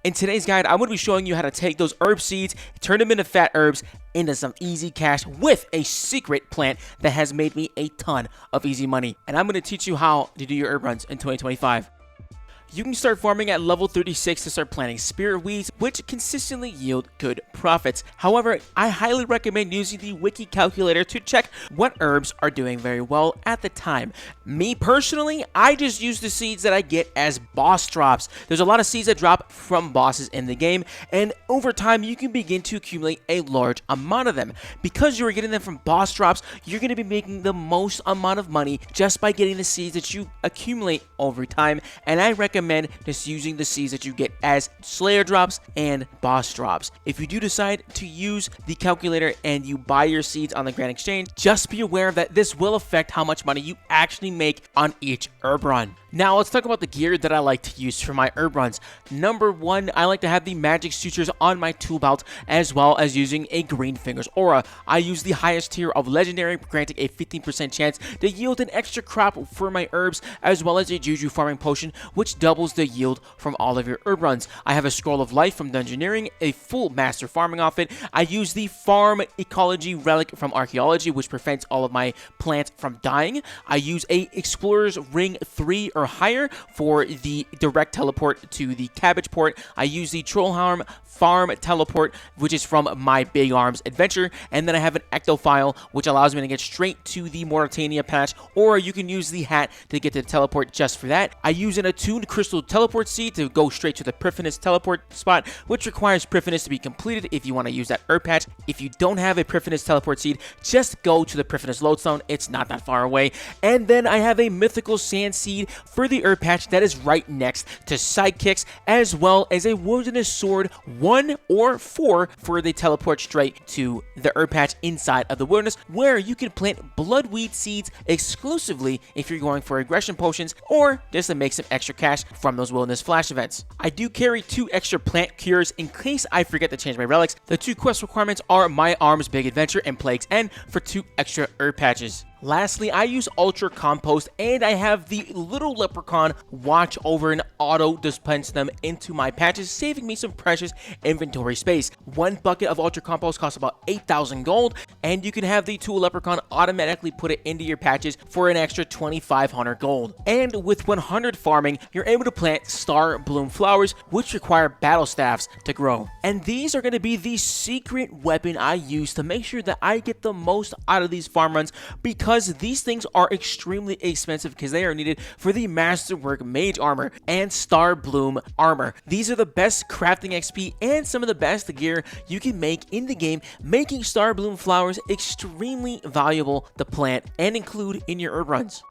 In today's guide, I'm going to be showing you how to take those herb seeds, turn them into fat herbs, into some easy cash with a secret plant that has made me a ton of easy money. And I'm going to teach you how to do your herb runs in 2025. You can start farming at level 36 to start planting spirit weeds, which consistently yield good profits. However, I highly recommend using the wiki calculator to check what herbs are doing very well at the time. Me personally, I just use the seeds that I get as boss drops. There's a lot of seeds that drop from bosses in the game, and over time you can begin to accumulate a large amount of them. Because you are getting them from boss drops, you're going to be making the most amount of money just by getting the seeds that you accumulate over time, and I recommend just using the seeds that you get as slayer drops and boss drops. If you do decide to use the calculator and you buy your seeds on the Grand Exchange, just be aware that this will affect how much money you actually make on each herb run. Now let's talk about the gear that I like to use for my herb runs. Number one, I like to have the magic sutures on my tool belt, as well as using a green fingers aura. I use the highest tier of legendary, granting a 15% chance to yield an extra crop for my herbs, as well as a juju farming potion, which doubles the yield from all of your herb runs. I have a scroll of life from dungeoneering, a full master farming outfit. I use the farm ecology relic from archaeology, which prevents all of my plants from dying. I use a explorer's ring 3 or higher for the direct teleport to the cabbage port. I use the Trollharm farm teleport, which is from my Big Arms adventure, and then I have an ectophile, which allows me to get straight to the Mauritania patch, or you can use the hat to get to the teleport just for that. I use an attuned crystal teleport seed to go straight to the Priffinus teleport spot, which requires Priffinus to be completed if you want to use that herb patch. If you don't have a Priffinus teleport seed, just go to the Priffinus lodestone. It's not that far away. And then I have a mythical sand seed for the herb patch that is right next to sidekicks, as well as a wilderness sword 1 or 4 for the teleport straight to the herb patch inside of the wilderness, where you can plant bloodweed seeds exclusively if you're going for aggression potions or just to make some extra cash from those wilderness flash events. I do carry 2 extra plant cures in case I forget to change my relics. The 2 quest requirements are My Arms Big Adventure and Plague's End for 2 extra herb patches. Lastly, I use Ultra Compost, and I have the little leprechaun watch over and auto dispense them into my patches, saving me some precious inventory space. 1 bucket of Ultra Compost costs about 8,000 gold, and you can have the tool leprechaun automatically put it into your patches for an extra 2,500 gold. And with 100 farming, you're able to plant star bloom flowers, which require battle staffs to grow. And these are going to be the secret weapon I use to make sure that I get the most out of these farm runs, because these things are extremely expensive because they are needed for the Masterwork Mage Armor and Star Bloom Armor. These are the best crafting XP and some of the best gear you can make in the game, making Star Bloom flowers extremely valuable to plant and include in your herb runs.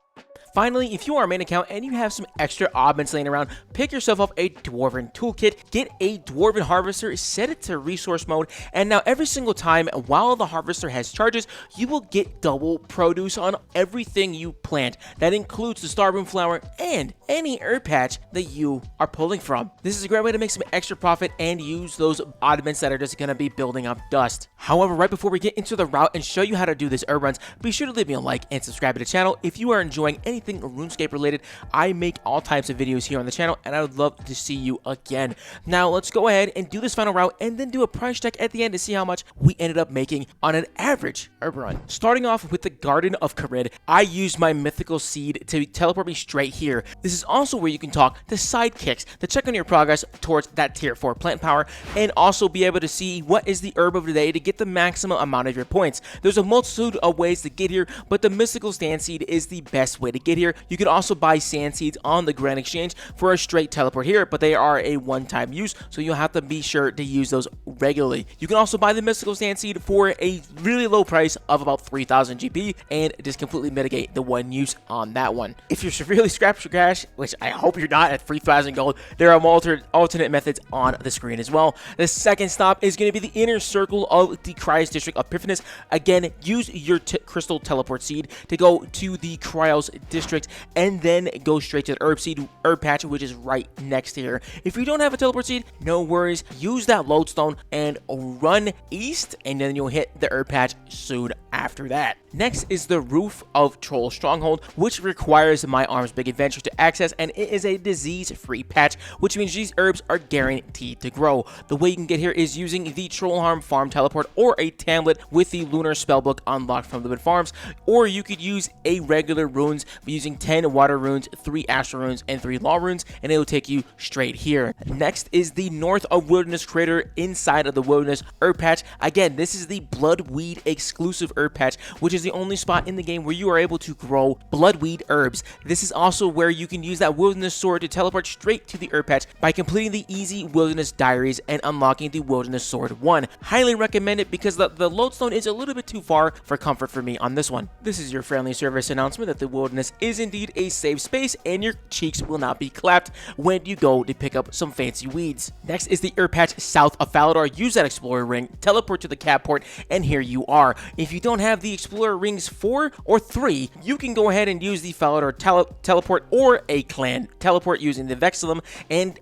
Finally, if you are a main account and you have some extra oddments laying around, pick yourself up a Dwarven Toolkit, get a Dwarven Harvester, set it to resource mode, and now every single time while the harvester has charges, you will get double produce on everything you plant. That includes the Starbloom Flower and any herb patch that you are pulling from. This is a great way to make some extra profit and use those oddments that are just going to be building up dust. However, right before we get into the route and show you how to do this herb runs, be sure to leave me a like and subscribe to the channel. If you are enjoying anything RuneScape related, I make all types of videos here on the channel, and I would love to see you again. Now let's go ahead and do this final route and then do a price check at the end to see how much we ended up making on an average herb run. Starting off with the Garden of Carid, I used my mythical seed to teleport me straight here. This is also where you can talk to sidekicks to check on your progress towards that tier 4 plant power, and also be able to see what is the herb of the day to get the maximum amount of your points. There's a multitude of ways to get here, but the mystical stand seed is the best way to get here. You can also buy sand seeds on the Grand Exchange for a straight teleport here, but they are a one-time use, so you'll have to be sure to use those regularly. You can also buy the mystical sand seed for a really low price of about 3,000 GP and just completely mitigate the one use on that one. If you're severely scrapped for cash, which I hope you're not at 3,000 gold, there are alternate methods on the screen as well. The second stop is going to be the inner circle of the Cryos district of Priffinus. Again, use your crystal teleport seed to go to the Cryos district and then go straight to the herb patch, which is right next here. If you don't have a teleport seed, no worries. Use that lodestone and run east, and then you'll hit the herb patch soon after that. Next is the Roof of Troll Stronghold, which requires my Arms Big Adventure to access, and it is a disease-free patch, which means these herbs are guaranteed to grow. The way you can get here is using the Trollharm Farm Teleport or a Tamlet with the Lunar Spellbook unlocked from Limited Farms, or you could use a regular runes using 10 Water Runes, 3 Astral Runes, and 3 Law Runes, and it will take you straight here. Next is the North of Wilderness Crater inside of the Wilderness Herb Patch. Again, this is the Bloodweed exclusive herb patch, which is the only spot in the game where you are able to grow bloodweed herbs. This is also where you can use that Wilderness Sword to teleport straight to the herb patch by completing the easy Wilderness Diaries and unlocking the Wilderness Sword 1. Highly recommend it because the lodestone is a little bit too far for comfort for me on this one. This is your friendly service announcement that the wilderness is indeed a safe space and your cheeks will not be clapped when you go to pick up some fancy weeds. Next is the herb patch south of Falador. Use that Explorer Ring, teleport to the Cap Port, and here you are. If you don't have the Explorer Rings 4 or 3, you can go ahead and use the Falador teleport or a clan teleport using the Vexillum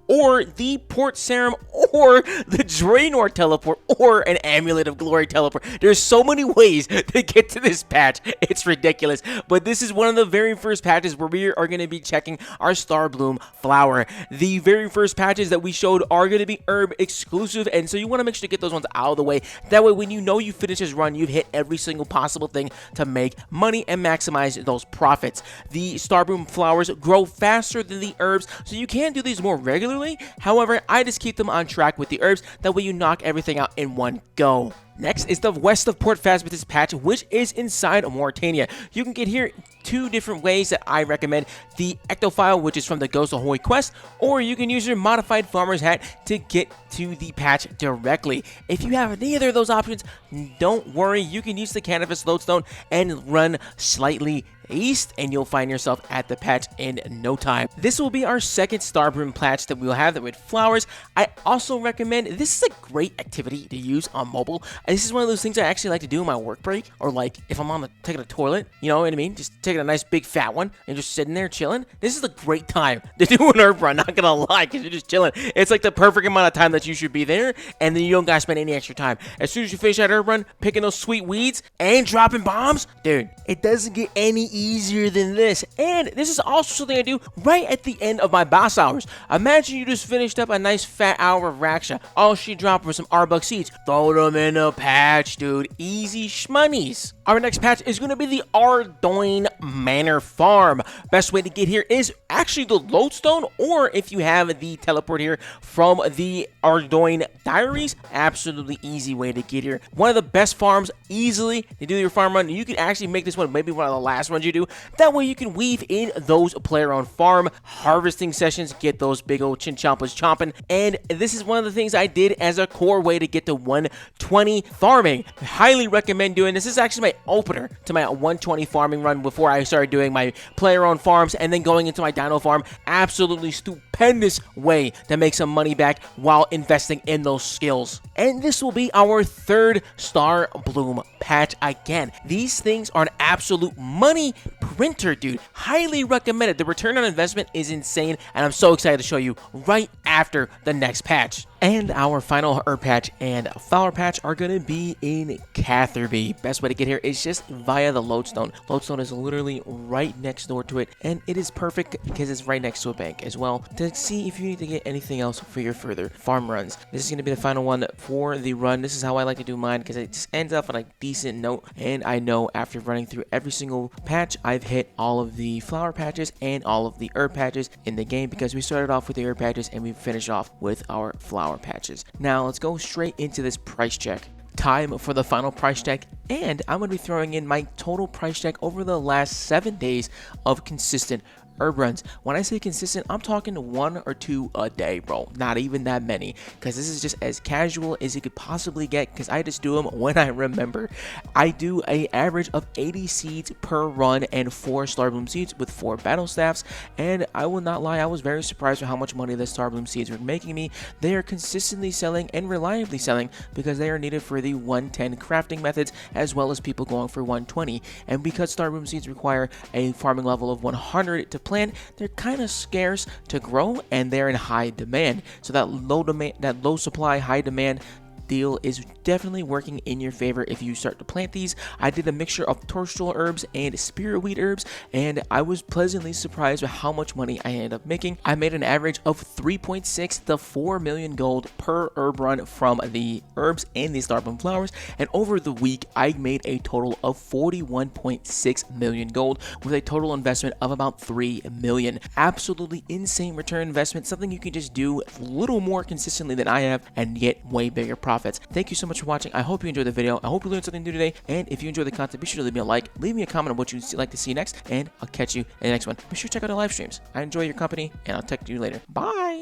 or the Port Serum or the Draenor teleport or an Amulet of Glory teleport. There's so many ways to get to this patch. It's ridiculous. But this is one of the very first patches where we are going to be checking our Starbloom flower. The very first patches that we showed are going to be herb exclusive, and so you want to make sure to get those ones out of the way. That way, when you know you finish this run, you've hit every single possible thing to make money and maximize those profits. The Starbloom flowers grow faster than the herbs, so you can do these more regularly. However, I just keep them on track with the herbs. That way, you knock everything out in one go. Next is the West of Port Phasmatis patch, which is inside Mauritania. You can get here 2 different ways that I recommend. The Ectophile, which is from the Ghost of Hoy quest, or you can use your modified farmer's hat to get to the patch directly. If you have neither of those options, don't worry. You can use the Canvas Lodestone and run slightly east, and you'll find yourself at the patch in no time. This will be our second Starbloom patch that we'll have that with flowers. I also recommend, this is a great activity to use on mobile. This is one of those things I actually like to do in my work break, or like if I'm taking a toilet, you know what I mean? Just taking a nice big fat one and just sitting there chilling. This is a great time to do an herb run, not gonna lie, because you're just chilling. It's like the perfect amount of time that you should be there, and then you don't gotta spend any extra time. As soon as you finish that herb run, picking those sweet weeds and dropping bombs, dude, it doesn't get any easier than this. And this is also something I do right at the end of my boss hours. Imagine you just finished up a nice fat hour of Raksha. All she dropped were some Arbok seeds. Throw them in a patch, dude. Easy shmoney's. Our next patch is going to be the Ardoin Manor Farm. Best way to get here is actually the Lodestone, or if you have the teleport here from the Ardoin Diaries, absolutely easy way to get here. One of the best farms easily to do your farm run. You can actually make this one maybe one of the last ones you do. That way you can weave in those player-owned farm harvesting sessions, get those big old chinchompas chomping. And this is one of the things I did as a core way to get to 120 farming. Highly recommend doing this. This is actually my opener to my 120 farming run before I started doing my player-owned farms and then going into my dino farm. Absolutely stupendous way to make some money back while investing in those skills. And this will be our third Starbloom patch again. These things are an absolute money printer, dude. Highly recommended. The return on investment is insane, and I'm so excited to show you right after the next patch. And our final herb patch and flower patch are going to be in Catherby. Best way to get here is just via the Lodestone. Lodestone is literally right next door to it, and it is perfect because it's right next to a bank as well to see if you need to get anything else for your further farm runs. This is going to be the final one for the run. This is how I like to do mine because it just ends off on a decent note, and I know after running through every single patch, I've hit all of the flower patches and all of the herb patches in the game because we started off with the herb patches and we finished off with our flower patches. Now let's go straight into this price check. Time for the final price check, and I'm going to be throwing in my total price check over the last 7 days of consistent herb runs. When I say consistent, I'm talking 1 or 2 a day, bro. Not even that many, because this is just as casual as you could possibly get, because I just do them when I remember. I do an average of 80 seeds per run and 4 Starbloom seeds with 4 battle staffs, and I will not lie, I was very surprised with how much money the Starbloom seeds were making me. They are consistently selling and reliably selling because they are needed for the 110 crafting methods, as well as people going for 120. And because Starbloom seeds require a farming level of 100 to plant, they're kind of scarce to grow, and they're in high demand. So that low supply, high demand deal is definitely working in your favor if you start to plant these. I did a mixture of torchstone herbs and spiritweed herbs, and I was pleasantly surprised with how much money I ended up making. I made an average of 3.6 to 4 million gold per herb run from the herbs and the Starbloom flowers, and over the week I made a total of 41.6 million gold with a total investment of about 3 million. Absolutely insane return investment, something you can just do a little more consistently than I have and get way bigger profits. Thank you so much for watching. I hope you enjoyed the video. I hope you learned something new today, and if you enjoyed the content, be sure to leave me a like, leave me a comment on what you'd like to see next, and I'll catch you in the next one. Be sure to check out our live streams. I enjoy your company, and I'll talk to you later. Bye!